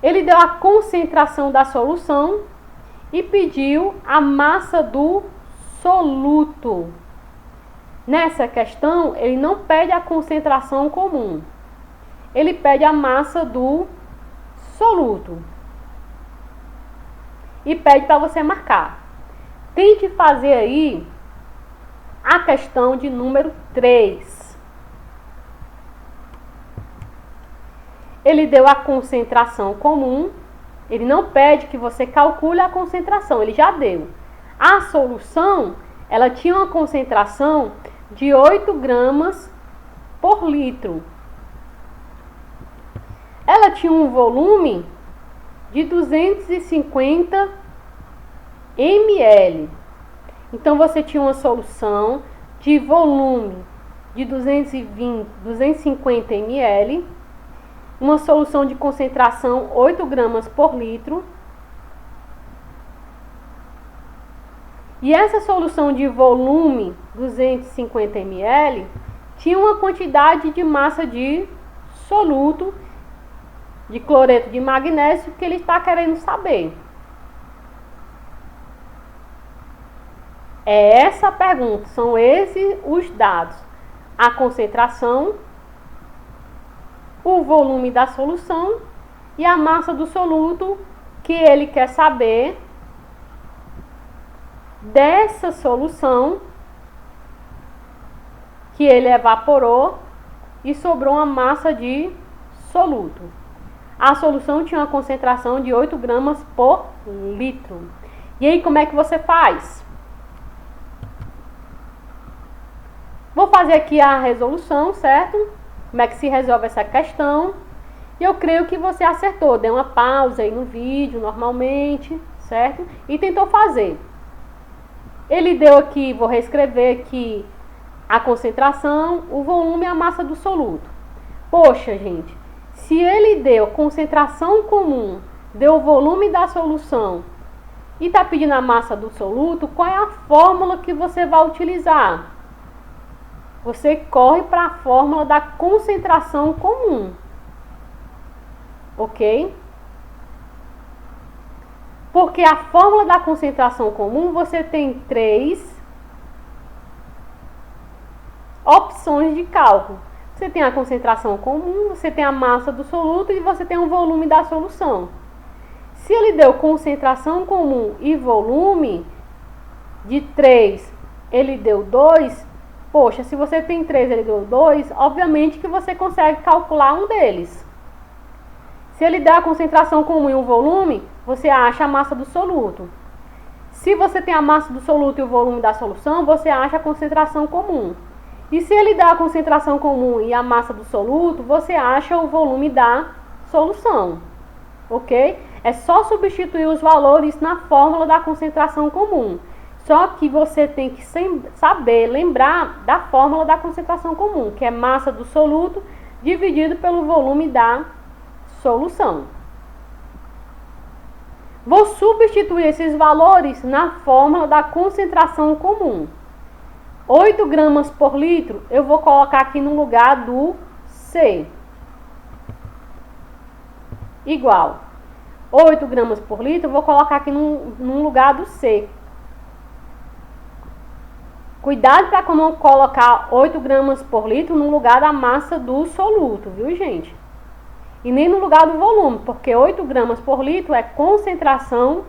ele deu a concentração da solução e pediu a massa do soluto. Nessa questão, ele não pede a concentração comum, ele pede a massa do soluto e pede para você marcar. Tente fazer aí a questão de número 3. Ele deu a concentração comum, ele não pede que você calcule a concentração, ele já deu. A solução, ela tinha uma concentração de 8 gramas por litro. Ela tinha um volume de 250 ml. Então, você tinha uma solução de volume de 250 ml, uma solução de concentração 8 gramas por litro. E essa solução de volume 250 ml tinha uma quantidade de massa de soluto de cloreto de magnésio que ele está querendo saber. É essa a pergunta, são esses os dados. A concentração, o volume da solução e a massa do soluto que ele quer saber dessa solução que ele evaporou e sobrou uma massa de soluto. A solução tinha uma concentração de 8 gramas por litro. E aí, como é que você faz? Vou fazer aqui a resolução, certo? Como é que se resolve essa questão? E eu creio que você acertou. Deu uma pausa aí no vídeo, normalmente, certo? E tentou fazer. Ele deu aqui, vou reescrever aqui, a concentração, o volume e a massa do soluto. Poxa, gente, se ele deu concentração comum, deu o volume da solução e está pedindo a massa do soluto, qual é a fórmula que você vai utilizar? Você corre para a fórmula da concentração comum, ok? Porque a fórmula da concentração comum, você tem 3 opções de cálculo. Você tem a concentração comum, você tem a massa do soluto e você tem o volume da solução. Se ele deu concentração comum e volume de 3, ele deu 2, poxa, se você tem 3 ele deu 2, obviamente que você consegue calcular um deles. Se ele der a concentração comum e o volume, você acha a massa do soluto. Se você tem a massa do soluto e o volume da solução, você acha a concentração comum. E se ele dá a concentração comum e a massa do soluto, você acha o volume da solução. Ok? É só substituir os valores na fórmula da concentração comum. Só que você tem que saber, lembrar da fórmula da concentração comum, que é massa do soluto dividido pelo volume da solução. Vou substituir esses valores na fórmula da concentração comum. 8 gramas por litro, eu vou colocar aqui no lugar do C. Igual. 8 gramas por litro, eu vou colocar aqui no lugar do C. Cuidado para não colocar 8 gramas por litro no lugar da massa do soluto, viu, gente? E nem no lugar do volume, porque 8 gramas por litro é concentração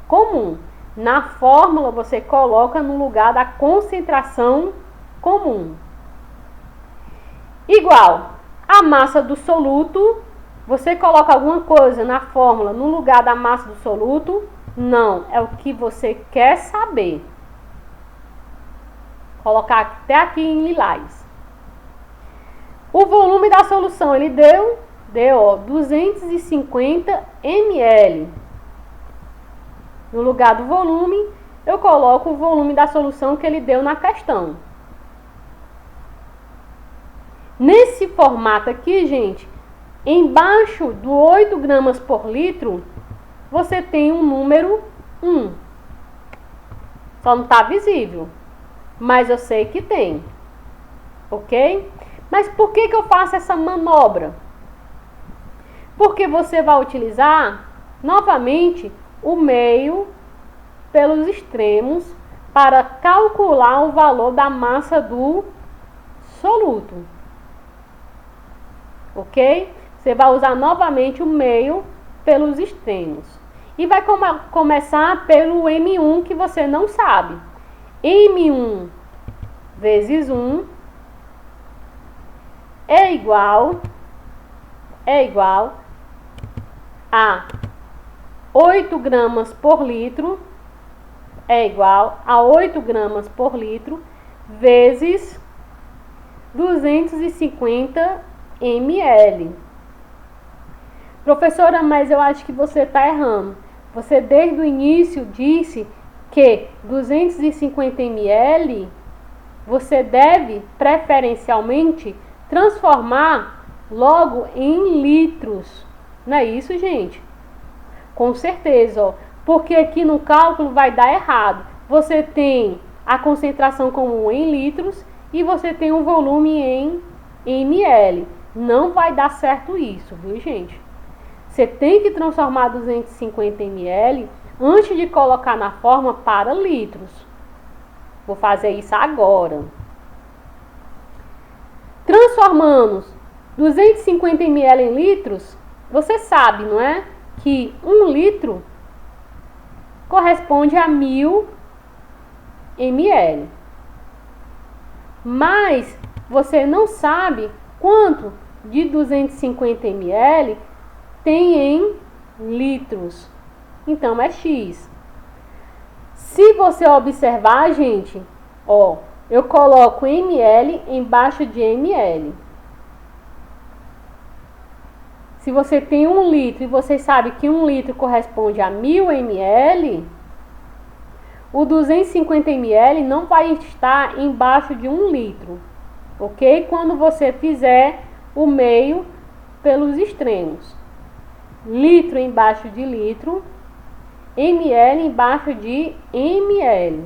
comum. Na fórmula, você coloca no lugar da concentração comum. Igual a massa do soluto, você coloca alguma coisa na fórmula no lugar da massa do soluto? Não, é o que você quer saber. colocar até aqui em lilás. O volume da solução, ele deu 250 ml. No lugar do volume, eu coloco o volume da solução que ele deu na questão. Nesse formato aqui, gente, embaixo do 8 gramas por litro, você tem um número 1. Só não está visível, mas eu sei que tem. Ok? Mas por que eu faço essa manobra? Porque você vai utilizar novamente o meio pelos extremos para calcular o valor da massa do soluto. Ok? Você vai usar novamente o meio pelos extremos. E vai começar pelo M1 que você não sabe. M1 vezes 1 é igual a 8 gramas por litro, é igual a 8 gramas por litro vezes 250 ml. Professora, mas eu acho que você está errando. Você desde o início disse que 250 ml você deve preferencialmente transformar logo em litros. Não é isso, gente? Com certeza, ó, porque aqui no cálculo vai dar errado. Você tem a concentração comum em litros e você tem um volume em ml. Não vai dar certo isso, viu, gente? Você tem que transformar 250 ml antes de colocar na forma para litros. Vou fazer isso agora. Transformando 250 ml em litros, você sabe, não é? Que 1 litro corresponde a 1000 ml. Mas você não sabe quanto de 250 ml tem em litros. Então é X. Se você observar, gente, ó, eu coloco ml embaixo de ml. Se você tem 1 litro e você sabe que 1 litro corresponde a 1000 ml, o 250 ml não vai estar embaixo de 1 litro, ok? Quando você fizer o meio pelos extremos. Litro embaixo de litro, ml embaixo de ml.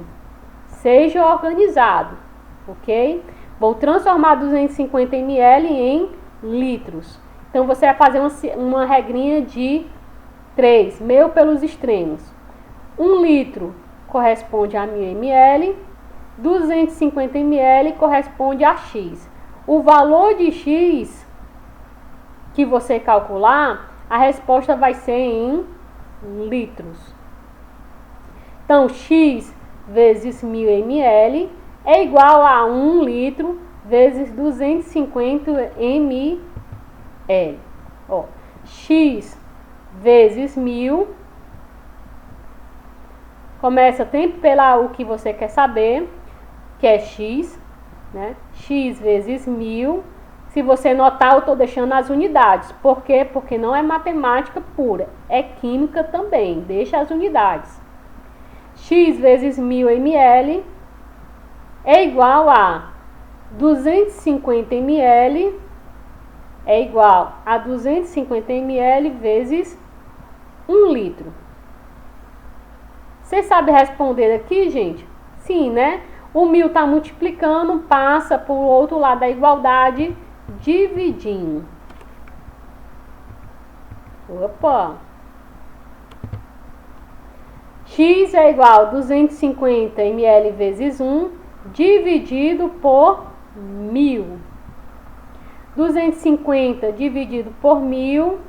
Seja organizado, ok? Vou transformar 250 ml em litros. Então, você vai fazer uma regrinha de 3, meio pelos extremos. 1 litro corresponde a 1000 ml, 250 ml corresponde a X. O valor de X que você calcular, a resposta vai ser em litros. Então, X vezes 1000 ml é igual a 1 litro vezes 250 ml. Ó, X vezes 1000. Começa sempre pela o que você quer saber, que é X, né? X vezes 1000. Se você notar, eu estou deixando as unidades. Por quê? Porque não é matemática pura, é química também. Deixa as unidades. X vezes 1000 ml é igual a 250 ml é igual a 250 ml vezes 1 litro. Você sabe responder aqui, gente? Sim, né? O 1000 está multiplicando, passa para o outro lado da igualdade, dividindo. Opa! X é igual a 250 ml vezes 1, dividido por 1000. 250 dividido por 1000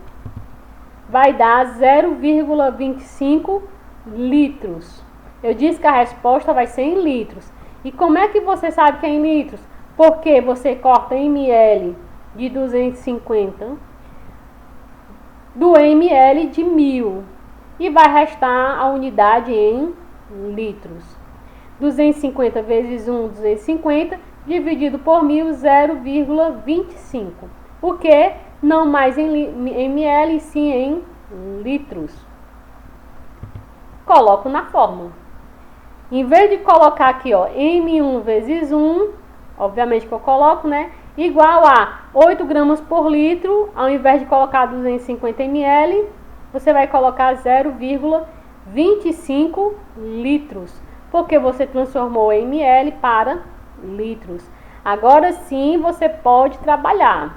vai dar 0,25 litros. Eu disse que a resposta vai ser em litros. E como é que você sabe que é em litros? Porque você corta ml de 250 do ml de 1000 e vai restar a unidade em litros. 250 vezes 1, 250, dividido por 1000, 0,25. O que? Não mais em ml, sim em litros. Coloco na fórmula. Em vez de colocar aqui, ó, M1 vezes 1, obviamente que eu coloco, né? Igual a 8 gramas por litro, ao invés de colocar 250 ml, você vai colocar 0,25 litros, porque você transformou ml para litros. Agora sim você pode trabalhar,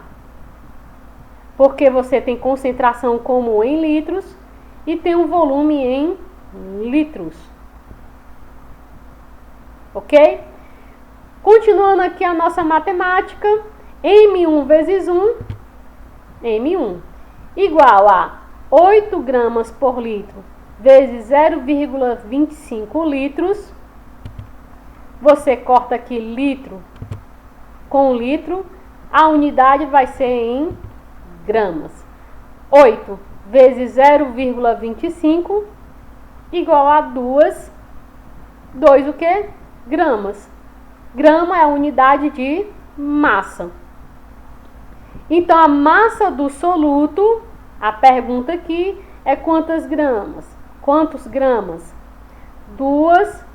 porque você tem concentração comum em litros e tem um volume em litros. Ok? Continuando aqui a nossa matemática, M1 vezes 1, M1, igual a 8 gramas por litro vezes 0,25 litros. Você corta aqui litro com litro, a unidade vai ser em gramas. 8 vezes 0,25 igual a 2 o que? Gramas. Grama é a unidade de massa. Então, a massa do soluto, a pergunta aqui é quantas gramas? Quantos gramas? 2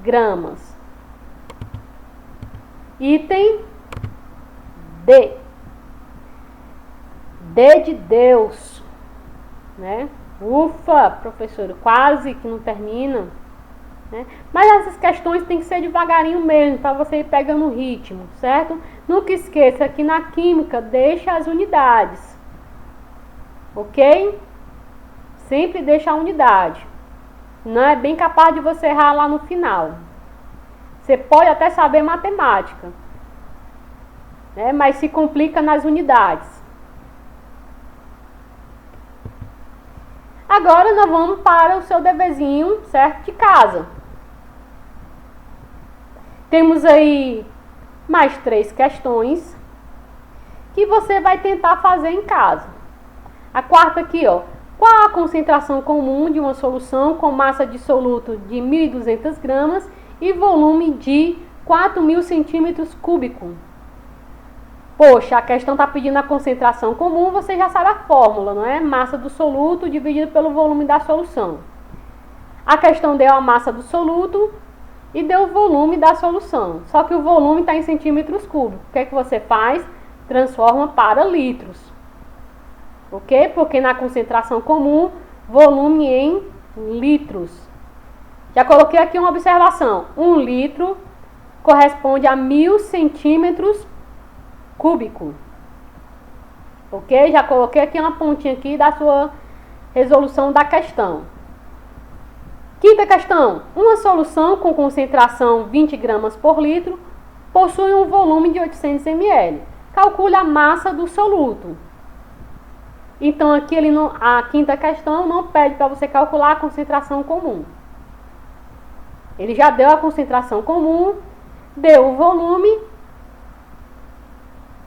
gramas. Item D. D de Deus. Né? Ufa, professor, quase que não termina. Né? Mas essas questões tem que ser devagarinho mesmo, para você ir pegando o ritmo, certo? Nunca esqueça que na química deixa as unidades, ok? Sempre deixa a unidade. Não é bem capaz de você errar lá no final. Você pode até saber matemática, né? Mas se complica nas unidades. Agora nós vamos para o seu deverzinho, certo? De casa. Temos aí mais 3 questões que você vai tentar fazer em casa. A quarta aqui, ó. Qual a concentração comum de uma solução com massa de soluto de 1.200 gramas e volume de 4.000 centímetros cúbicos? Poxa, a questão está pedindo a concentração comum, você já sabe a fórmula, não é? Massa do soluto dividido pelo volume da solução. A questão deu a massa do soluto e deu o volume da solução. Só que o volume está em centímetros cúbicos. O que é que você faz? Transforma para litros. Ok? Porque na concentração comum, volume em litros. Já coloquei aqui uma observação. 1 litro corresponde a 1.000 centímetros cúbico. Ok? Já coloquei aqui uma pontinha aqui da sua resolução da questão. Quinta questão. Uma solução com concentração 20 gramas por litro possui um volume de 800 ml. Calcule a massa do soluto. Então aqui a quinta questão não pede para você calcular a concentração comum. Ele já deu a concentração comum, deu o volume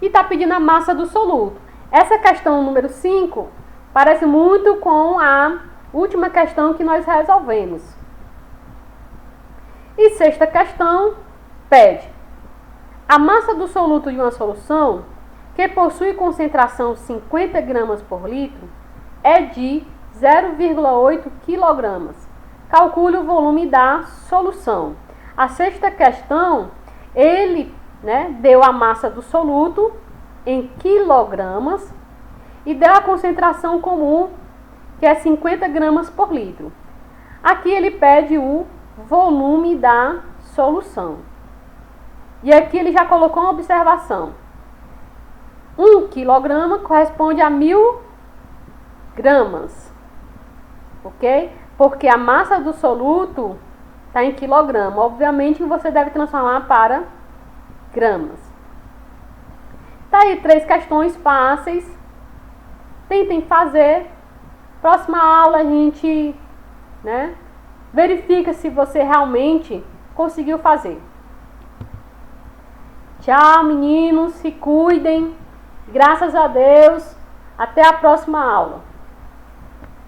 e está pedindo a massa do soluto. Essa questão número 5 parece muito com a última questão que nós resolvemos. E sexta questão pede a massa do soluto de uma solução que possui concentração 50 gramas por litro é de 0,8 kg. Calcule o volume da solução. A sexta questão, ele deu a massa do soluto em quilogramas e deu a concentração comum, que é 50 gramas por litro. Aqui ele pede o volume da solução. E aqui ele já colocou uma observação. 1 quilograma corresponde a 1.000 gramas. Ok? Porque a massa do soluto está em quilograma. Obviamente você deve transformar para gramas. Tá aí 3 questões fáceis. Tentem fazer. Próxima aula a gente verifica se você realmente conseguiu fazer. Tchau, meninos. Se cuidem. Graças a Deus. Até a próxima aula.